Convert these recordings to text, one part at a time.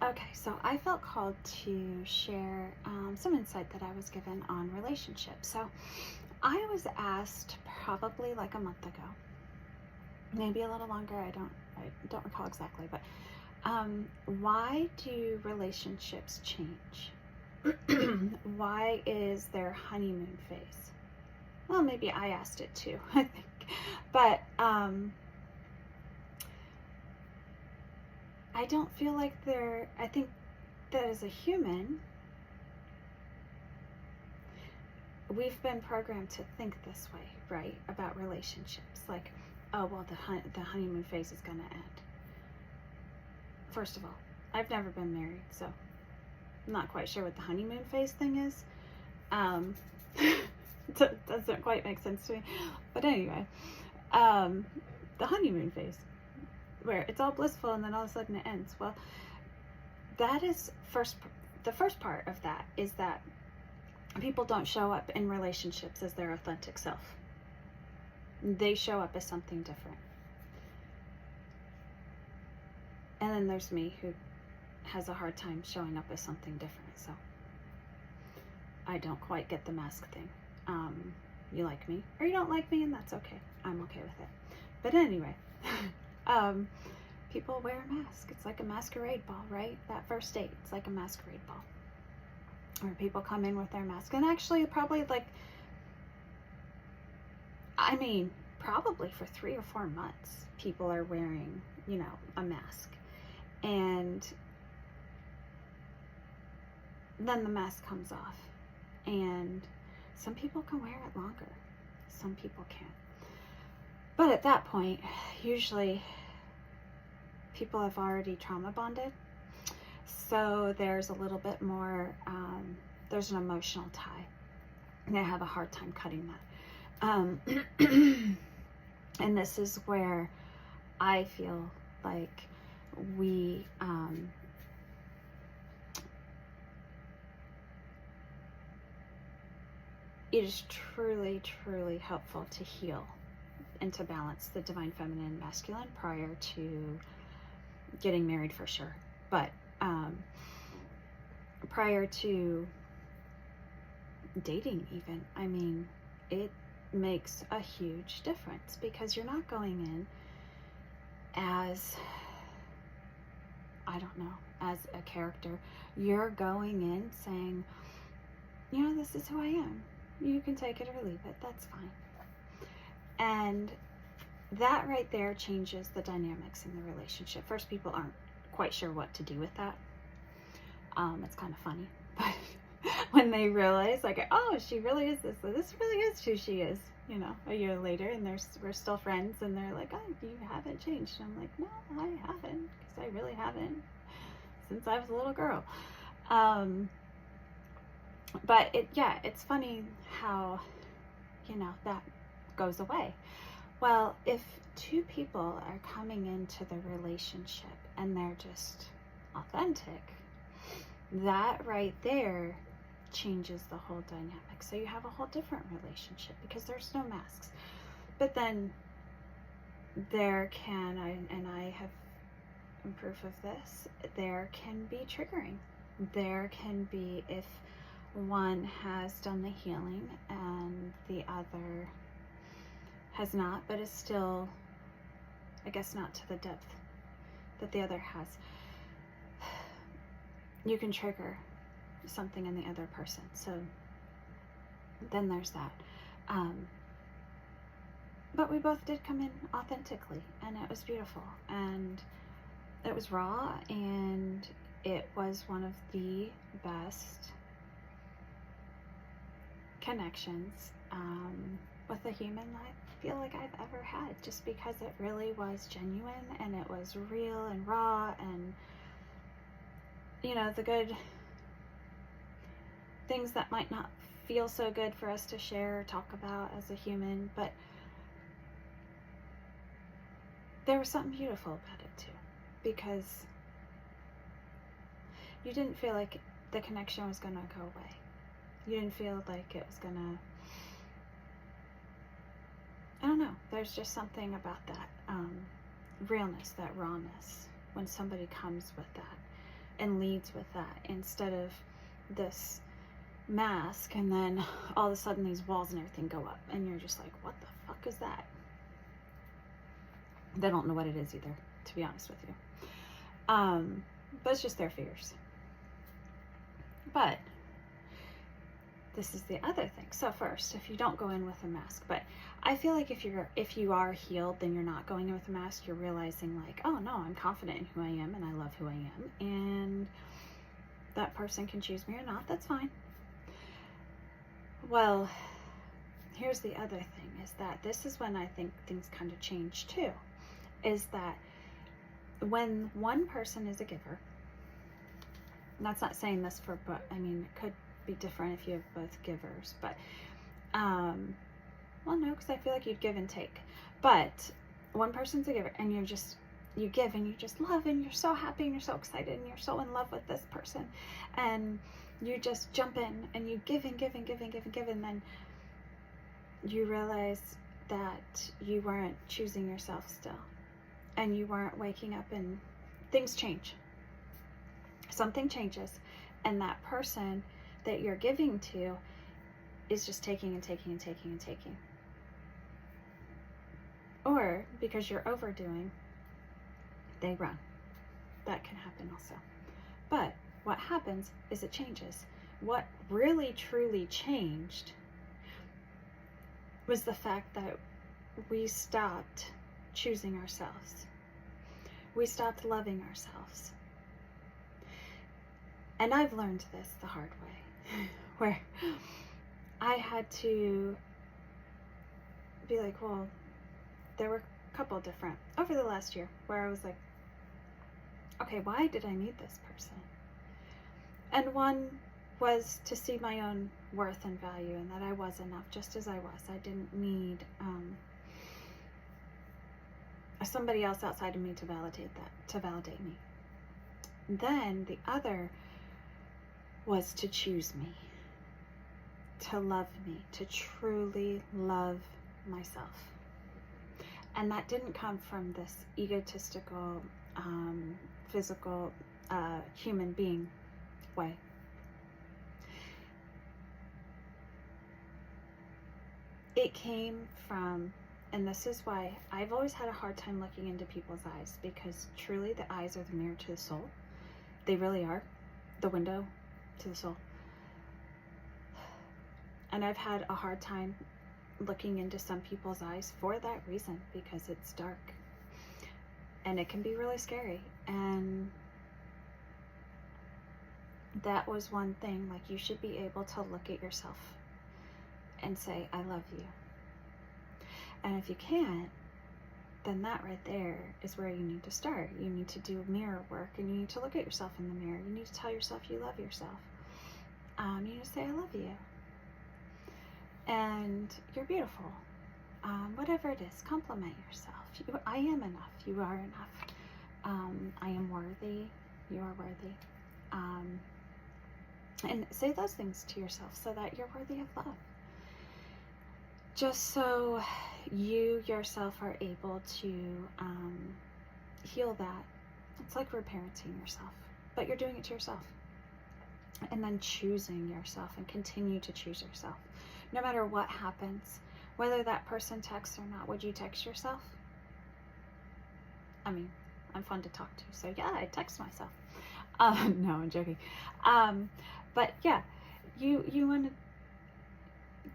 Okay, so I felt called to share some insight that I was given on relationships. So I was asked probably like a month ago, maybe a little longer. I don't recall exactly, but why do relationships change? Why is there honeymoon phase? Well, maybe I asked it too, I think. But I don't feel like I think that as a human, we've been programmed to think this way, right? About relationships. Like, oh, well, the honeymoon phase is going to end. First of all, I've never been married, so I'm not quite sure what the honeymoon phase thing is. Um, doesn't quite make sense to me. But anyway, um, the honeymoon phase, where it's all blissful and then all of a sudden it ends. Well, that is the first part of that is that people don't show up in relationships as their authentic self. They show up as something different. And then there's me, who has a hard time showing up as something different. So I don't quite get the mask thing. You like me or you don't like me, and that's okay. I'm okay with it. But anyway, people wear a mask. It's like a masquerade ball, right? That first date, it's like a masquerade ball. Where people come in with their mask. And actually, probably probably for 3 or 4 months, people are wearing, a mask. And then the mask comes off. And some people can wear it longer. Some people can't. But at that point, usually people have already trauma bonded. So there's a little bit more, there's an emotional tie. And they have a hard time cutting that. And this is where I feel like we it is truly, truly helpful to heal and to balance the divine feminine and masculine prior to getting married, for sure. But prior to dating even, it makes a huge difference, because you're not going in as, I don't know, as a character. You're going in saying, this is who I am. You can take it or leave it. That's fine. And that right there changes the dynamics in the relationship. First, people aren't quite sure what to do with that. It's kind of funny. But when they realize, like, oh, she really is this. So this really is who she is. A year later, and we're still friends, and they're like, oh, you haven't changed. And I'm like, no, I haven't, because I really haven't since I was a little girl. But it's funny how, that goes away. Well, if two people are coming into the relationship and they're just authentic, that right there changes the whole dynamic. So you have a whole different relationship because there's no masks. But then there can, and I have proof of this, there can be triggering. There can be, if one has done the healing and the other has not, but is still, I guess, not to the depth that the other has, you can trigger something in the other person. So then there's that. But we both did come in authentically, and it was beautiful, and it was raw, and it was one of the best connections with a human I feel like I've ever had, just because it really was genuine, and it was real and raw, and the good things that might not feel so good for us to share or talk about as a human, but there was something beautiful about it too, because you didn't feel like the connection was going to go away. You didn't feel like it was going to, I don't know, there's just something about that realness, that rawness, when somebody comes with that. and leads with that instead of this mask, and then all of a sudden these walls and everything go up and you're just like, what the fuck is that? They don't know what it is either, to be honest with you. But it's just their fears. But this is the other thing. So first, if you don't go in with a mask, but I feel like if you are healed, then you're not going in with a mask. You're realizing like, oh no, I'm confident in who I am and I love who I am, and that person can choose me or not. That's fine. Well, here's the other thing, is that this is when I think things kind of change too, is that when one person is a giver, and that's not saying this for, but I mean, it could be different if you have both givers, but, well, no, because I feel like you'd give and take, but one person's a giver and you give and you just love and you're so happy and you're so excited and you're so in love with this person, and you just jump in and you give and give and give and give and give, and then you realize that you weren't choosing yourself still, and you weren't waking up, and things change. Something changes, and that person that you're giving to is just taking and taking and taking and taking. Or because you're overdoing, they run. That can happen also. But what happens is it changes. What really truly changed was the fact that we stopped choosing ourselves. We stopped loving ourselves. And I've learned this the hard way, where I had to be like, well, there were a couple different, over the last year, where I was like, okay, why did I need this person? And one was to see my own worth and value, and that I was enough just as I was. I didn't need somebody else outside of me to validate me. Then the other was to choose me, to love me, to truly love myself. And that didn't come from this egotistical, physical, human being way. It came from, and this is why I've always had a hard time looking into people's eyes, because truly the eyes are the mirror to the soul. They really are the window to the soul. And I've had a hard time looking into some people's eyes for that reason, because it's dark and it can be really scary. And that was one thing, like, you should be able to look at yourself and say, I love you. And if you can't, then that right there is where you need to start. You need to do mirror work, and you need to look at yourself in the mirror. You need to tell yourself you love yourself. You need to say, I love you. And you're beautiful. Whatever it is, compliment yourself. I am enough. You are enough. I am worthy. You are worthy. And say those things to yourself so that you're worthy of love. Just so you yourself are able to heal that. It's like reparenting yourself, but you're doing it to yourself. And then choosing yourself, and continue to choose yourself. No matter what happens, whether that person texts or not, would you text yourself? I mean, I'm fun to talk to, so yeah, I text myself. No, I'm joking. But yeah, you want to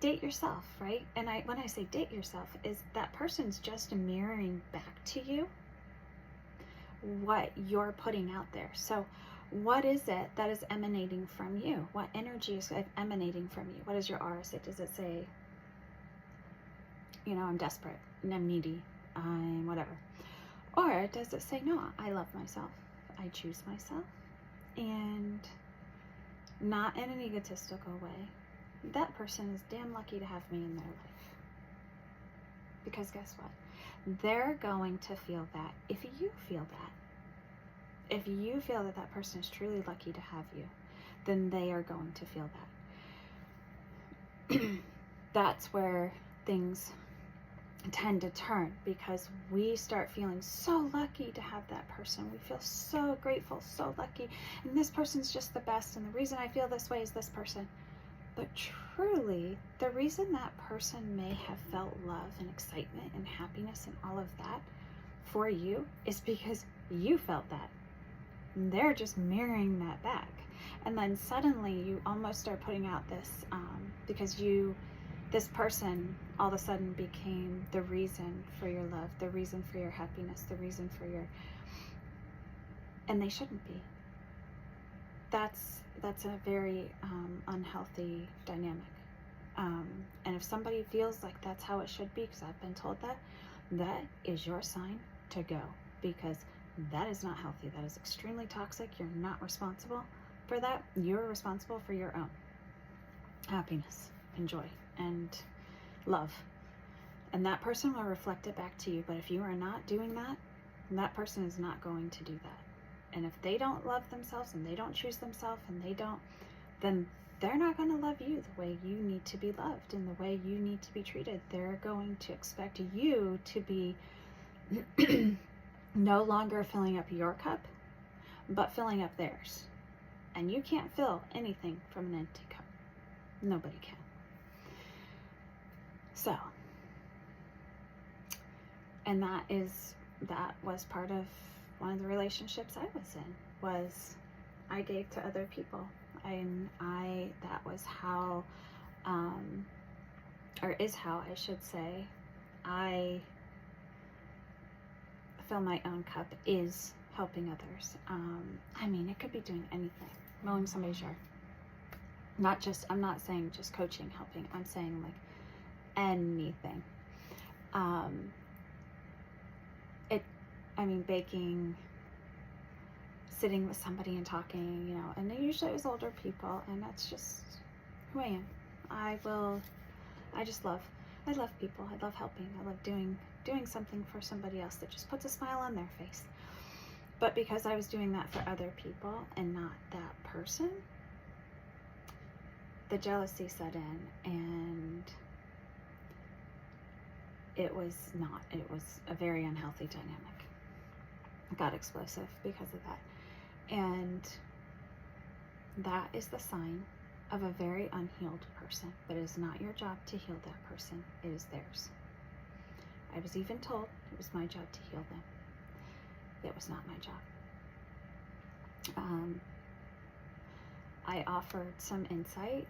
date yourself, right? And when I say date yourself, is that person's just mirroring back to you what you're putting out there. So what is it that is emanating from you? What energy is emanating from you? What is your aura say? Does it say, I'm desperate, and I'm needy, I'm whatever? Or does it say, no, I love myself, I choose myself, and not in an egotistical way. That person is damn lucky to have me in their life. Because guess what? They're going to feel that if you feel that. If you feel that that person is truly lucky to have you, then they are going to feel that. That's where things tend to turn, because we start feeling so lucky to have that person. We feel so grateful, so lucky, and this person's just the best, and the reason I feel this way is this person. But truly, the reason that person may have felt love and excitement and happiness and all of that for you is because you felt that. And they're just mirroring that back. And then suddenly you almost start putting out this, because this person all of a sudden became the reason for your love, the reason for your happiness, the reason for your, and they shouldn't be. That's a very unhealthy dynamic. And if somebody feels like that's how it should be, because I've been told that, that is your sign to go, because that is not healthy. That is extremely toxic. You're not responsible for that. You're responsible for your own happiness and joy and love. And that person will reflect it back to you. But if you are not doing that, that person is not going to do that. And if they don't love themselves and they don't choose themselves and they don't, then they're not going to love you the way you need to be loved and the way you need to be treated. They're going to expect you to be no longer filling up your cup, but filling up theirs. And you can't fill anything from an empty cup. Nobody can. So, and that was part of one of the relationships I was in, was I gave to other people. And that was how, or is how I should say, I fill my own cup, is helping others. I mean, it could be doing anything, mowing somebody's yard. I'm not saying just coaching, helping. I'm saying like anything. Baking, sitting with somebody and talking, and usually it was older people, and that's just who I am. I love people. I love helping. I love doing something for somebody else that just puts a smile on their face. But because I was doing that for other people and not that person, the jealousy set in, and it was a very unhealthy dynamic. It got explosive because of that. And that is the sign of a very unhealed person. But it is not your job to heal that person. It is theirs. I was even told it was my job to heal them. It was not my job. I offered some insight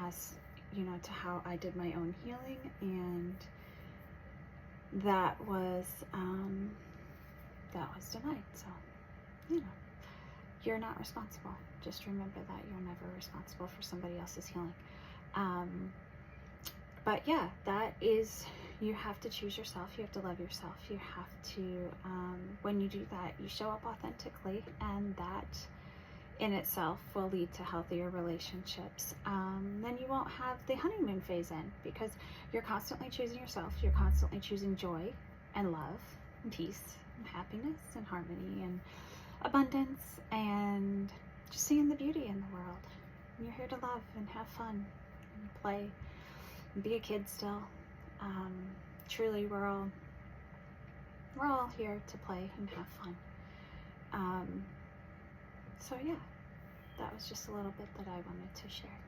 as to how I did my own healing, and that was denied. So, you're not responsible. Just remember that you're never responsible for somebody else's healing. But yeah, that is, you have to choose yourself. You have to love yourself. You have to, when you do that, you show up authentically, and that in itself will lead to healthier relationships. Then you won't have the honeymoon phase in, because you're constantly choosing yourself. You're constantly choosing joy and love and peace and happiness and harmony and abundance, and just seeing the beauty in the world. And you're here to love and have fun and play and be a kid still. Truly, we're all here to play and have fun. So yeah, that was just a little bit that I wanted to share.